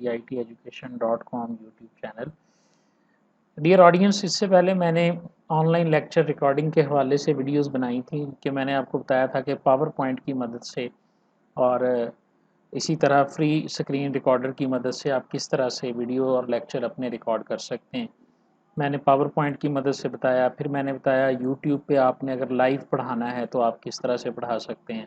theiteducation.com YouTube channel. Dear audience, इससे पहले मैंने ऑनलाइन लेक्चर रिकॉर्डिंग के हवाले से वीडियोस बनाई थी कि मैंने आपको बताया था कि पावर पॉइंट की मदद से और इसी तरह फ्री स्क्रीन रिकॉर्डर की मदद से आप किस तरह से वीडियो और लेक्चर अपने रिकॉर्ड कर सकते हैं। मैंने पावर पॉइंट की मदद से बताया, फिर मैंने बताया यूट्यूब पे आपने अगर लाइव पढ़ाना है तो आप किस तरह से पढ़ा सकते हैं।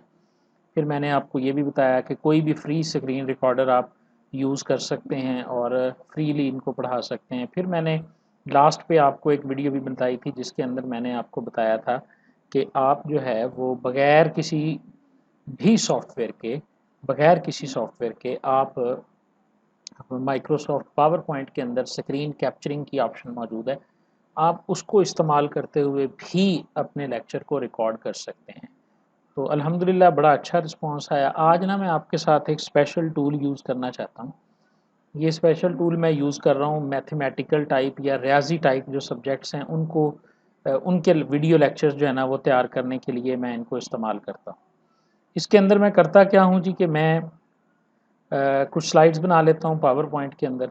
फिर मैंने आपको ये भी बताया कि कोई भी फ्री स्क्रीन रिकॉर्डर आप यूज़ कर सकते हैं और फ्रीली इनको पढ़ा सकते हैं। फिर मैंने लास्ट पे आपको एक वीडियो भी बताई थी जिसके अंदर मैंने आपको बताया था कि आप जो है वो बगैर किसी सॉफ्टवेयर के आप माइक्रोसॉफ्ट पावर पॉइंट के अंदर स्क्रीन कैप्चरिंग की ऑप्शन मौजूद है, आप उसको इस्तेमाल करते हुए भी अपने लेक्चर को रिकॉर्ड कर सकते हैं। तो अल्हम्दुलिल्लाह बड़ा अच्छा रिस्पांस आया। आज ना मैं आपके साथ एक स्पेशल टूल यूज़ करना चाहता हूँ। ये स्पेशल टूल मैं यूज़ कर रहा हूँ मैथमेटिकल टाइप या रियाजी टाइप जो सब्जेक्ट्स हैं उनको उनके वीडियो लेक्चर्स जो है ना वो तैयार करने के लिए मैं इनको इस्तेमाल करता हूँ। इसके अंदर मैं करता क्या हूँ जी कि मैं कुछ स्लाइड्स बना लेता हूँ पावर पॉइंट के अंदर,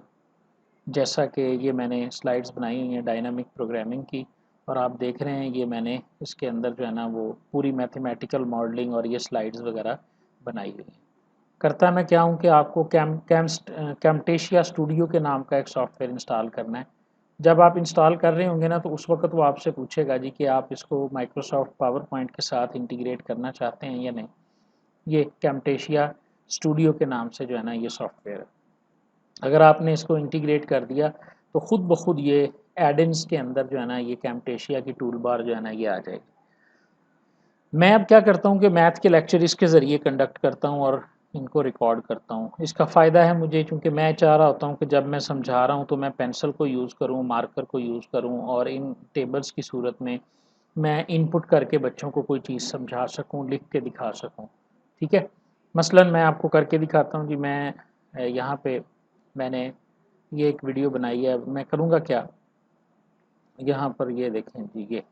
जैसा कि ये मैंने स्लाइड्स बनाई हुई हैं डायनामिक प्रोग्रामिंग की, और आप देख रहे हैं ये मैंने इसके अंदर जो है ना वो पूरी मैथमेटिकल मॉडलिंग और ये स्लाइड्स वगैरह बनाई हुई हैं। करता मैं क्या हूँ कि आपको कैमटेशिया स्टूडियो के नाम का एक सॉफ्टवेयर इंस्टॉल करना है। जब आप इंस्टॉल कर रहे होंगे ना तो उस वक्त वो आपसे पूछेगा जी कि आप इसको माइक्रोसॉफ्ट पावर पॉइंट के साथ इंटीग्रेट करना चाहते हैं या नहीं। ये कैमटेशिया स्टूडियो के नाम से जो है ना ये सॉफ्टवेयर है। अगर आपने इसको इंटीग्रेट कर दिया तो ख़ुद ब खुद ये एडिन्स के अंदर जो है ना ये कैमटेशिया की टूल बार जो है ना ये आ जाएगी। मैं अब क्या करता हूँ कि मैथ के लेक्चर इसके ज़रिए कंडक्ट करता हूँ और इनको रिकॉर्ड करता हूँ। इसका फ़ायदा है मुझे, क्योंकि मैं चाह रहा होता हूँ कि जब मैं समझा रहा हूँ तो मैं पेंसिल को यूज़ करूँ, मार्कर को यूज़ करूँ और इन टेबल्स की सूरत में मैं इनपुट करके बच्चों को कोई चीज़ समझा सकूँ, लिख के दिखा सकूँ। ठीक है, मसलन मैं आपको करके दिखाता हूँ जी। मैं यहाँ पे मैंने ये एक वीडियो बनाई है। मैं करूँगा क्या, यहाँ पर ये देखें जी, ये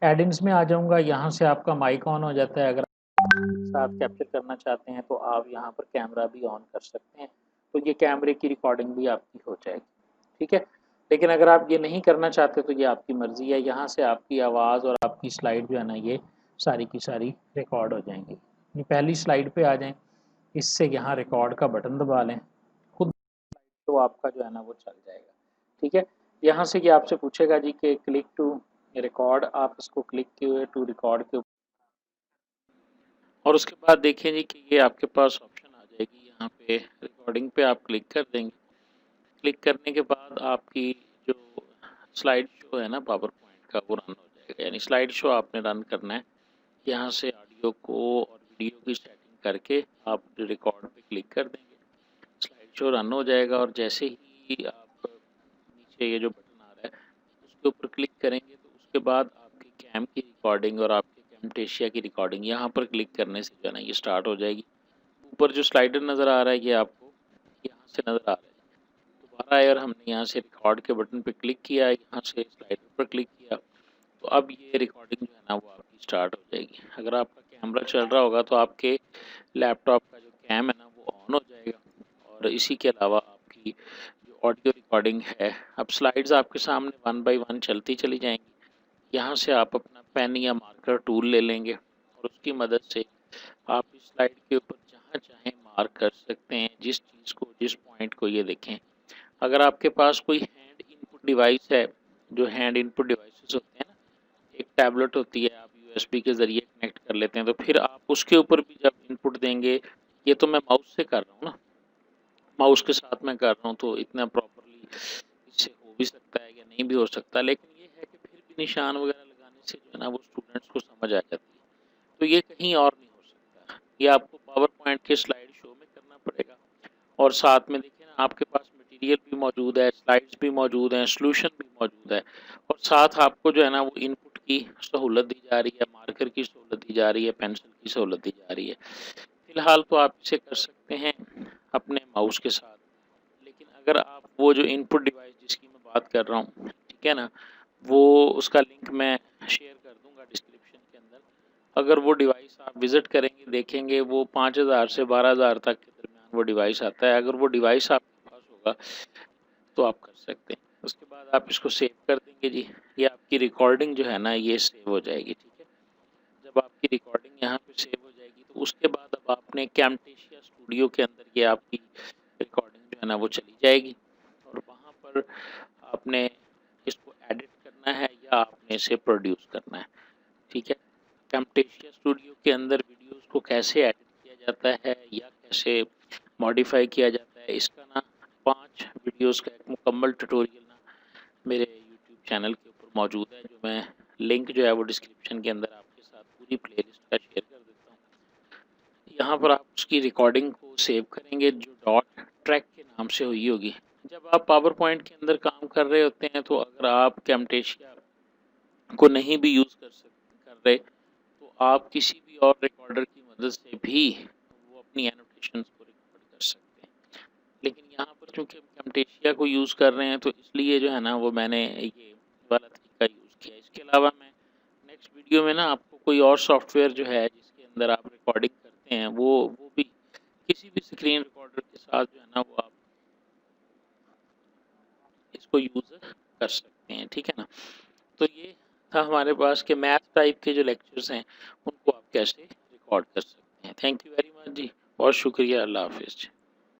एडिंग्स में आ जाऊँगा। यहाँ से आपका माइक ऑन हो जाता है। अगर साथ कैप्चर करना चाहते हैं तो आप यहाँ पर कैमरा भी ऑन कर सकते हैं, तो ये कैमरे की रिकॉर्डिंग भी आपकी हो जाएगी। ठीक है, लेकिन अगर आप ये नहीं करना चाहते तो ये आपकी मर्ज़ी है। यहाँ से आपकी आवाज़ और आपकी स्लाइड जो है ना ये सारी की सारी रिकॉर्ड हो जाएंगी। ये पहली स्लाइड पे आ जाएं, इससे यहाँ रिकॉर्ड का बटन दबा लें, खुद तो आपका जो है ना वो चल जाएगा। ठीक है, यहाँ से ये आपसे पूछेगा जी कि क्लिक टू रिकॉर्ड, आप इसको क्लिक किए टू रिकॉर्ड के और उसके बाद देखें जी कि ये आपके पास ऑप्शन आ जाएगी। यहाँ पे रिकॉर्डिंग पे आप क्लिक कर देंगे। क्लिक करने के बाद आपकी जो स्लाइड शो है ना पावर पॉइंट का वो रन हो जाएगा। यानी स्लाइड शो आपने रन करना है। यहाँ से ऑडियो को और वीडियो की सेटिंग करके आप रिकॉर्ड पे क्लिक कर देंगे, स्लाइड शो रन हो जाएगा। और जैसे ही आप नीचे ये जो बटन आ रहा है उसके ऊपर क्लिक करेंगे तो उसके बाद आपकी कैम की रिकॉर्डिंग और आपके कैमटेशिया की रिकॉर्डिंग यहाँ पर क्लिक करने से जो है ना ये स्टार्ट हो जाएगी। ऊपर जो स्लाइडर नज़र आ रहा है ये आपको यहाँ से नज़र आ रहा है। दोबारा अगर हमने यहाँ से रिकॉर्ड के बटन पर क्लिक किया, यहाँ से स्लाइडर पर क्लिक किया, तो अब ये रिकॉर्डिंग जो है ना वो आपकी स्टार्ट हो जाएगी। अगर आपका कैमरा चल रहा होगा तो आपके लैपटॉप का जो कैम है ना वो ऑन हो जाएगा। और इसी के अलावा आपकी जो ऑडियो रिकॉर्डिंग है, अब स्लाइड्स आपके सामने वन बाय वन चलती चली जाएंगी। यहाँ से आप अपना पेन या मार्कर टूल ले लेंगे और उसकी मदद से आप इस स्लाइड के ऊपर जहाँ चाहें मार्क कर सकते हैं, जिस चीज़ को, जिस पॉइंट को। ये देखें, अगर आपके पास कोई हैंड इनपुट डिवाइस है, जो हैंड इनपुट डिवाइसेस होते हैं ना, एक टैबलेट होती है, आप यूएसबी के ज़रिए कनेक्ट कर लेते हैं, तो फिर आप उसके ऊपर भी जब इनपुट देंगे, ये तो मैं माउस से कर रहा हूँ ना, माउस के साथ मैं कर रहा हूँ तो इतना प्रॉपरली इससे हो भी सकता है या नहीं भी हो सकता, लेकिन ये है कि फिर भी निशान वगैरह लगाने से जो है ना वो स्टूडेंट्स को समझ आ जाती है। तो ये कहीं और नहीं हो सकता, ये आपको पावर पॉइंट के स्लाइड शो में करना पड़ेगा। और साथ में देखिए ना, आपके पास मटेरियल भी मौजूद है, स्लाइड्स भी मौजूद हैं, सॉल्यूशन भी मौजूद है, और साथ आपको जो है ना वो इनपुट की सहूलत दी जा रही है, मार्कर की सहूलत दी जा रही है, पेंसिल की सहूलत दी जा रही है। फिलहाल तो आप इसे कर सकते हैं अपने माउस के साथ, लेकिन अगर आप वो जो इनपुट डिवाइस जिसकी मैं बात कर रहा हूँ, ठीक है ना, वो उसका लिंक मैं शेयर कर दूंगा डिस्क्रिप्शन के अंदर। अगर वो डिवाइस आप विज़िट करेंगे, देखेंगे, वो 5000 से 12000 तक के दरमियान वो डिवाइस आता है। अगर वो डिवाइस आपके पास होगा तो आप कर सकते हैं। उसके बाद आप इसको सेव कर देंगे जी, ये आपकी रिकॉर्डिंग जो है ना ये सेव हो जाएगी, ठीक है। जब आपकी रिकॉर्डिंग यहाँ पे सेव हो जाएगी तो उसके बाद अब आपने कैमटेशिया स्टूडियो के अंदर ये आपकी रिकॉर्डिंग जो है ना वो चली जाएगी और वहाँ पर आपने इसको एडिट करना है या आपने इसे प्रोड्यूस करना है, ठीक है। कैमटेशिया स्टूडियो के अंदर वीडियोस को कैसे एडिट किया जाता है या कैसे मॉडिफाई किया जाता है, इसका ना 5 वीडियोस का एक मुकम्मल ट्यूटोरियल ना मेरे यूट्यूब चैनल के ऊपर मौजूद है, जो मैं लिंक जो है वो डिस्क्रिप्शन के अंदर आपके साथ पूरी प्लेलिस्ट का शेयर कर देता हूँ। यहाँ पर आप उसकी रिकॉर्डिंग को सेव करेंगे जो डॉट ट्रैक के नाम से हुई होगी। जब आप पावर पॉइंट के अंदर काम कर रहे होते हैं तो अगर आप कैमटेशिया को नहीं भी यूज़ कर रहे तो आप किसी भी और रिकॉर्डर की मदद से भी वो अपनी एनोटेशंस को रिकॉर्ड कर सकते हैं। लेकिन यहाँ पर चूंकि हम कैमटेशिया को यूज़ कर रहे हैं तो इसलिए जो है ना वो मैंने ये वाला तरीका यूज़ किया। इसके अलावा मैं नेक्स्ट वीडियो में ना आपको कोई और सॉफ्टवेयर जो है जिसके अंदर आप रिकॉर्डिंग करते हैं वो भी किसी भी स्क्रीन रिकॉर्डर के साथ जो है ना वो आप इसको यूज़ कर सकते हैं, ठीक है ना। तो ये था हमारे पास के मैथ टाइप के जो लेक्चर्स हैं उनको आप कैसे रिकॉर्ड कर सकते हैं। थैंक यू वेरी मच जी, बहुत शुक्रिया, अल्लाह हाफिज़।